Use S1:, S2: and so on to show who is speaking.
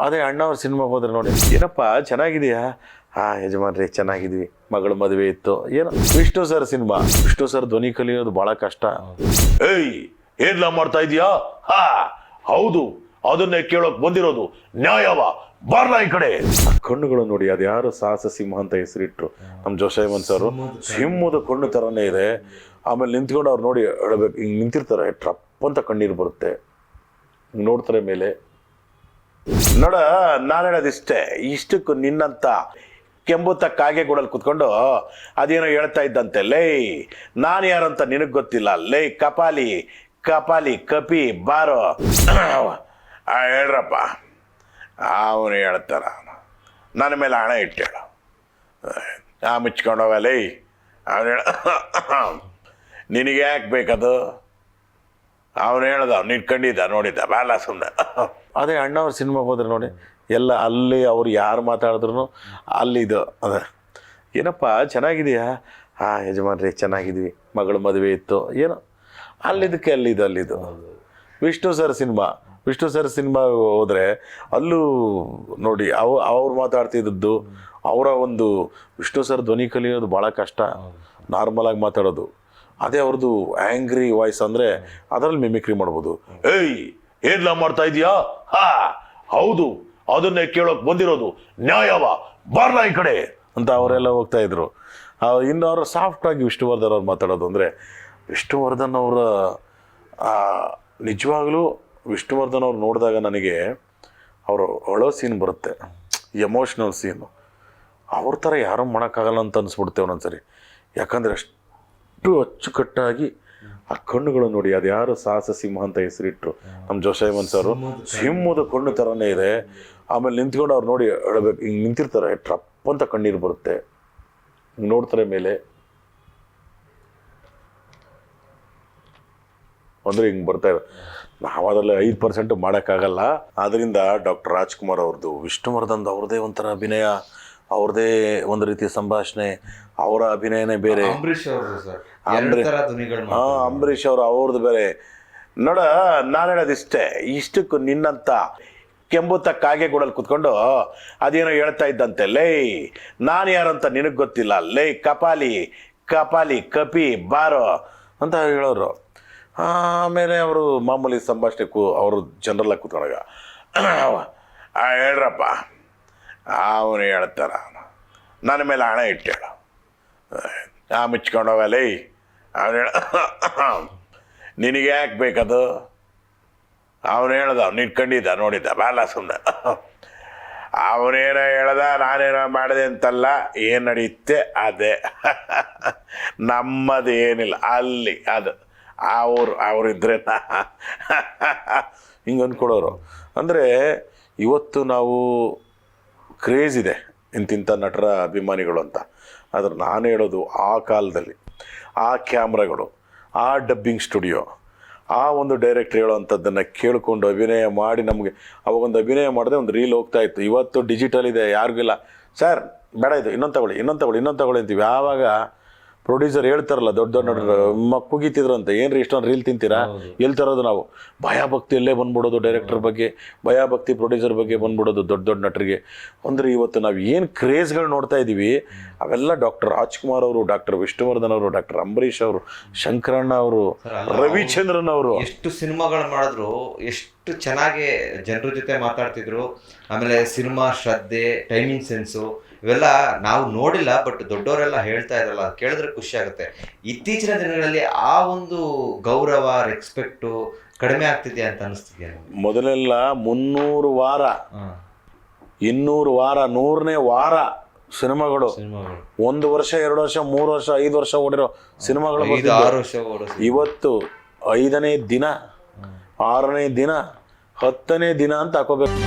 S1: ಅದೇ ಅಣ್ಣವ್ರ ಸಿನಿಮಾಗೆ ಹೋದ್ರೆ ನೋಡಿ, ಏನಪ್ಪ ಚೆನ್ನಾಗಿದೆಯಾ? ಯಜಮಾನ್ರಿ ಚೆನ್ನಾಗಿದ್ವಿ, ಮಗಳ ಮದುವೆ ಇತ್ತು. ಏನೋ Vishnu sir cinema, Vishnu sir ಧ್ವನಿ ಕಲಿಯೋದು ಬಹಳ ಕಷ್ಟ. ಏಯ್ ಏನ್ಲ ಮಾಡ್ತಾ ಇದೀಯಾ? ಹೌದು, ಅದನ್ನೇ ಕೇಳೋಕ್ ಬಂದಿರೋದು, ನ್ಯಾಯವ ಬಾರ್ಲಾ ಈ ಕಡೆ. ಕಣ್ಣುಗಳು ನೋಡಿ, ಅದ್ಯಾರು ಸಾಹಸ ಸಿಂಹ ಅಂತ ಹೆಸರಿಟ್ರು ನಮ್ಮ ಜೋಶಾಯಮನ್ ಸರ್. ಸಿಂಹದ ಕಣ್ಣು ತರನೇ ಇದೆ. ಆಮೇಲೆ ನಿಂತ್ಕೊಂಡು ಅವ್ರು ನೋಡಿ ಹೇಳ್ಬೇಕು, ಹಿಂಗೆ ನಿಂತಿರ್ತಾರೆ, ಟ್ರಪ್ ಅಂತ ಕಣ್ಣೀರು ಬರುತ್ತೆ, ನೋಡ್ತಾರೆ ಮೇಲೆ. ನೋಡ, ನಾನು ಹೇಳೋದಿಷ್ಟೇ, ಇಷ್ಟಕ್ಕೂ ನಿನ್ನಂತ ಕೆಂಬುತ್ತ ಕಾಗೆಗೂಡಲ್ಲಿ ಕುತ್ಕೊಂಡು ಅದೇನೋ ಹೇಳ್ತಾ ಇದ್ದಂತೆ, ಲೇ ನಾನು ಯಾರಂತ ನಿನಗೆ ಗೊತ್ತಿಲ್ಲ, ಲೇ ಕಪಾಲಿ ಕಪಾಲಿ ಕಪಿ ಬಾರೋ ಹೇಳ್ರಪ್ಪ. ಅವನು ಹೇಳ್ತಾರ, ನನ್ನ ಮೇಲೆ ಹಣ ಇಟ್ಟೇಳು, ಮುಚ್ಕೊಂಡೋಗ ಲೇ. ಅವನು ಹೇಳ, ನಿನಗೆ ಯಾಕೆ ಬೇಕದು? ಅವನು ಹೇಳ್ದ, ನೀನು ಕಂಡಿದ್ದ ನೋಡಿದ್ದ ಬಾಲ ಸುಮ್ಮನೆ. ಅದೇ ಅಣ್ಣವ್ರ ಸಿನಿಮಾಗೆ ಹೋದ್ರೆ ನೋಡಿ, ಎಲ್ಲ ಅಲ್ಲಿ ಅವ್ರು ಯಾರು ಮಾತಾಡಿದ್ರು ಅಲ್ಲಿದು ಅದೇ, ಏನಪ್ಪ ಚೆನ್ನಾಗಿದೆಯಾ? ಯಜಮಾನ್ರಿ ಚೆನ್ನಾಗಿದ್ವಿ, ಮಗಳ ಮದುವೆ ಇತ್ತು. ಏನೋ ಅಲ್ಲಿದ್ದಕ್ಕೆ ಅಲ್ಲಿದು. ವಿಷ್ಣು ಸರ್ ಸಿನಿಮಾ ಹೋದರೆ ಅಲ್ಲೂ ನೋಡಿ, ಅವ್ರು ಮಾತಾಡ್ತಿದ್ದದ್ದು, ಅವರ ಒಂದು ವಿಷ್ಣು ಸರ್ ಧ್ವನಿ ಕಲಿಯೋದು ಭಾಳ ಕಷ್ಟ, ನಾರ್ಮಲಾಗಿ ಮಾತಾಡೋದು. ಅದೇ ಅವ್ರದ್ದು ಆ್ಯಂಗ್ರಿ ವಾಯ್ಸ್ ಅಂದರೆ ಅದರಲ್ಲಿ ಮಿಮಿಕ್ರಿ ಮಾಡ್ಬೋದು. ಏಯ್ ಏನ್ಲ ಮಾಡ್ತಾ ಇದೀಯಾ? ಹೌದು, ಅದನ್ನೇ ಕೇಳೋಕ್ ಬಂದಿರೋದು, ನ್ಯಾಯವ ಬಾರ್ಲಾ ಈ ಕಡೆ ಅಂತ ಅವರೆಲ್ಲ ಹೋಗ್ತಾ ಇದ್ರು. ಇನ್ನು ಅವರು ಸಾಫ್ಟಾಗಿ ವಿಷ್ಣುವರ್ಧನ್ ಅವ್ರು ಮಾತಾಡೋದು ಅಂದರೆ, ವಿಷ್ಣುವರ್ಧನ್ ಅವರ ನಿಜವಾಗ್ಲೂ ವಿಷ್ಣುವರ್ಧನ್ ಅವ್ರು ನೋಡಿದಾಗ ನನಗೆ ಅವರು ಅಳೋ ಸೀನ್ ಬರುತ್ತೆ, ಎಮೋಷ್ನಲ್ ಸೀನು. ಅವ್ರ ಥರ ಯಾರೂ ಮಾಡೋಕ್ಕಾಗಲ್ಲ ಅಂತ ಅನಿಸ್ಬಿಡುತ್ತೆ ಒಂದೊಂದ್ಸರಿ. ಯಾಕಂದರೆ ಅಷ್ಟು ಅಚ್ಚುಕಟ್ಟಾಗಿ ಆ ಕಣ್ಣುಗಳು ನೋಡಿ, ಅದ್ಯಾರು ಸಾಹಸ ಸಿಂಹ ಅಂತ ಹೆಸರಿಟ್ರು ನಮ್ಮ ಜೋಶಾಯಮನ್ ಸರ್. ಸಿಂಹದ ಕಣ್ಣು ಥರನೇ ಇದೆ. ಆಮೇಲೆ ನಿಂತ್ಕೊಂಡು ಅವ್ರು ನೋಡಿ ಹೇಳ್ಬೇಕು, ಹಿಂಗೆ ನಿಂತಿರ್ತಾರೆ, ಟ್ರಪ್ ಅಂತ ಕಣ್ಣೀರು ಬರುತ್ತೆ, ನೋಡ್ತಾರೆ ಮೇಲೆ. ಅಂದರೆ ಹಿಂಗೆ ಬರ್ತಾ ಇದೆ. ನಾವು ಅದರಲ್ಲಿ 5% ಮಾಡೋಕ್ಕಾಗಲ್ಲ. ಆದ್ದರಿಂದ ಡಾಕ್ಟರ್ ರಾಜ್ಕುಮಾರ್ ಅವ್ರದ್ದು, ವಿಷ್ಣುವರ್ಧನ್ ಅವ್ರದ್ದೇ ಒಂಥರ ಅಭಿನಯ, ಅವ್ರದ್ದೇ ಒಂದು ರೀತಿಯ ಸಂಭಾಷಣೆ, ಅವರ ಅಭಿನಯನೇ ಬೇರೆ. ಅಂಬರೀಷ್ ಅವರು ಅವ್ರದ್ದು ಬೇರೆ. ನೋಡ, ನಾನು ಹೇಳೋದಿಷ್ಟೇ, ಇಷ್ಟಕ್ಕೂ ನಿನ್ನಂತ ಕೆಂಬುತ್ತ ಕಾಗೆಗೂಡಲ್ಲಿ ಕುತ್ಕೊಂಡು ಅದೇನೋ ಹೇಳ್ತಾ ಇದ್ದಂತೆ, ಲೇ ನಾನು ಯಾರಂತ ನಿನಗೆ ಗೊತ್ತಿಲ್ಲ, ಲೇ ಕಪಾಲಿ ಕಪಾಲಿ ಕಪಿ ಬಾರೋ ಅಂತ ಹೇಳೋರು. ಆಮೇಲೆ ಅವರು ಮಾಮೂಲಿ ಸಂಭಾಷಣೆ ಅವರು ಜನರಲ್ಲಾಗಿ ಕೂತ್ಕೊಂಡಾಗ, ಹೇಳ್ರಪ್ಪ. ಅವನು ಹೇಳ್ತಾರ, ನನ್ನ ಮೇಲೆ ಹಣ ಇಟ್ಟೇಳು, ಮುಚ್ಕೊಂಡೋಗ ಲೇ. ಅವನು ಹೇಳ, ನಿನಗೆ ಯಾಕೆ ಬೇಕದು? ಅವನು ಹೇಳ್ದ, ನೀನು ಕಂಡಿದ್ದ ನೋಡಿದ್ದ ಬಾಲ ಸುಮ್ಮನೆ. ಅವನೇನೋ ಹೇಳ್ದ, ನಾನೇನೋ ಮಾಡಿದೆ ಅಂತಲ್ಲ, ಏನು ನಡೆಯುತ್ತೆ ಅದೇ, ನಮ್ಮದು ಏನಿಲ್ಲ ಅಲ್ಲಿ. ಅದು ಅವರಿದ್ರೆ ಹಿಂಗೆ ಅಂದ್ಕೊಡೋರು. ಅಂದರೆ ಇವತ್ತು ನಾವು ಕ್ರೇಜ್ ಇದೆ ಇಂತಿಂಥ ನಟರ ಅಭಿಮಾನಿಗಳು ಅಂತ. ಆದರೆ ನಾನು ಹೇಳೋದು, ಆ ಕಾಲದಲ್ಲಿ ಆ ಕ್ಯಾಮ್ರಾಗಳು, ಆ ಡಬ್ಬಿಂಗ್ ಸ್ಟುಡಿಯೋ, ಆ ಒಂದು ಡೈರೆಕ್ಟ್ರ್ ಹೇಳೋವಂಥದ್ದನ್ನು ಕೇಳಿಕೊಂಡು ಅಭಿನಯ ಮಾಡಿ, ನಮಗೆ ಅವಾಗೊಂದು ಅಭಿನಯ ಮಾಡಿದ್ರೆ ಒಂದು ರೀಲ್ ಹೋಗ್ತಾ ಇತ್ತು. ಇವತ್ತು ಡಿಜಿಟಲ್ ಇದೆ, ಯಾರಿಗಿಲ್ಲ. ಸರ್ ಬೇಡ, ಇದು ಇನ್ನೊಂದು ತಗೊಳ್ಳಿ ಅಂತೀವಿ. ಆವಾಗ ಪ್ರೊಡ್ಯೂಸರ್ ಹೇಳ್ತಾರಲ್ಲ, ದೊಡ್ಡ ನಟರು ಕುಗೀತಿದ್ರಂತೆ, ಏನ್ರಿ ಇಷ್ಟೊಂದು ರೀಲ್ ತಿಂತೀರಾ? ಎಲ್ಲಿ ತರೋದು? ನಾವು ಭಯಭಕ್ತಿ ಎಲ್ಲೇ ಬಂದ್ಬಿಡೋದು, ಡೈರೆಕ್ಟರ್ ಬಗ್ಗೆ ಭಯಭಕ್ತಿ, ಪ್ರೊಡ್ಯೂಸರ್ ಬಗ್ಗೆ ಬಂದ್ಬಿಡೋದು ದೊಡ್ಡ ನಟರಿಗೆ. ಅಂದರೆ ಇವತ್ತು ನಾವು ಏನು ಕ್ರೇಜ್ಗಳು ನೋಡ್ತಾ ಇದ್ದೀವಿ, ಅವೆಲ್ಲ ಡಾಕ್ಟರ್ ರಾಜ್ಕುಮಾರ್ ಅವರು, ಡಾಕ್ಟರ್ ವಿಷ್ಣುವರ್ಧನ್ ಅವರು, ಡಾಕ್ಟರ್ ಅಂಬರೀಷ್ ಅವರು, ಶಂಕರಣ್ಣ ಅವರು, ರವಿಚಂದ್ರನ್ ಅವರು
S2: ಎಷ್ಟು ಸಿನಿಮಾಗಳು ಮಾಡಿದ್ರು, ಎಷ್ಟು ಚೆನ್ನಾಗಿ ಜನರ ಜೊತೆ ಮಾತಾಡ್ತಿದ್ರು. ಆಮೇಲೆ ಸಿನಿಮಾ ಶ್ರದ್ಧೆ, ಟೈಮಿಂಗ್ ಸೆನ್ಸು ಇವೆಲ್ಲ ನಾವು ನೋಡಿಲ್ಲ, ಬಟ್ ದೊಡ್ಡವರೆಲ್ಲ ಹೇಳ್ತಾ ಇದ್ರಲ್ಲ, ಕೇಳಿದ್ರೆ ಖುಷಿ ಆಗುತ್ತೆ. ಇತ್ತೀಚಿನ ದಿನಗಳಲ್ಲಿ ಆ ಒಂದು ಗೌರವ, ರೆಸ್ಪೆಕ್ಟು ಕಡಿಮೆ ಆಗ್ತಿದೆ ಅಂತ ಅನಿಸ್ತಿದೆ.
S1: ಮೊದಲೆಲ್ಲ 300 ವಾರ, 200 ವಾರ, 100ನೇ ವಾರ ಸಿನಿಮಾಗಳು 1 ವರ್ಷ, 2 ವರ್ಷ, 3 ವರ್ಷ, 5 ವರ್ಷ ಓಡಿರೋ ಸಿನಿಮಾಗಳು.
S2: 5-6 ವರ್ಷ
S1: ಇವತ್ತು 5ನೇ ದಿನ, 6ನೇ ದಿನ, 10ನೇ ದಿನ ಅಂತ ಹಾಕೋಬೇಕು.